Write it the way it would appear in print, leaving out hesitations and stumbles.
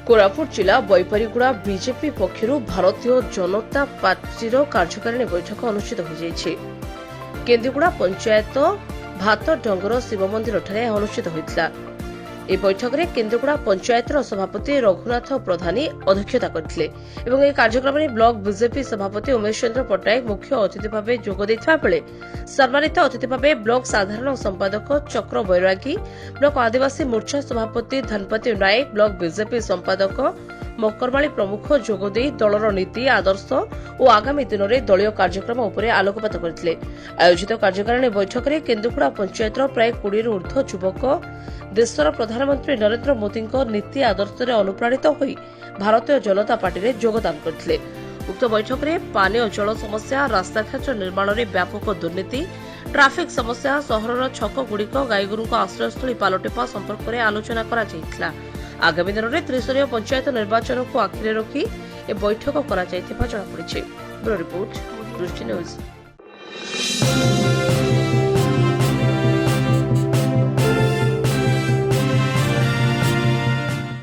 कोरापुट जिला बैपारीगुड़ा बीजेपी पक्षर भारतीय जनता पार्टीर कार्यकारिणी बैठक अनुष्ठित हो केन्दुगुड़ा पंचायत भात डंगर शिव मंदिर अनुष्ठित होता। यह बैठक में केन्दुगुड़ा पंचायतर सभापति रघुनाथ प्रधानी अध्यक्षता करथिले एवं यह कार्यक्रम में ब्लॉक बीजेपी सभापति उमेश चंद्र पट्टनायक मुख्य अतिथि भाव जोग देथिबा बेले सम्मानित अतिथि भाव ब्लॉक साधारण संपादक चक्र बैरागी, ब्लॉक आदिवासी मोर्चा सभापति धनपति नायक, ब्लॉक बीजेपी संपादक मकरमाली प्रमुख जोगदे दलर नीति आदर्श और आगामी दिन में दलीय कार्यक्रम उपर आलोकपात करथिले। आयोजित कार्यकारिणी बैठक में केन्दुगुड़ा पंचायत प्राय 20 ऊर्ध्व युवक देशर प्रधानमंत्री नरेंद्र मोदी नीति आदर्श अनुप्राणित होई भारतीय जनता पार्टी में योगदान करथिले। उक्त बैठक में पानीय जल समस्या, रास्ताघाट निर्माण में व्यापक दुर्नीति, ट्राफिक समस्या, सहरर छकगुड़िक गाईगोरू आश्रयस्थली पालटिबा संपर्क में आलोचना करा जायतिला। आगामी दिन में त्रिस्तरीय पंचायत निर्वाचन को आखिरे रखी ए बैठक करा जायतिबा जणापड़िछि। ब्यूरो रिपोर्ट दृष्टि न्यूज।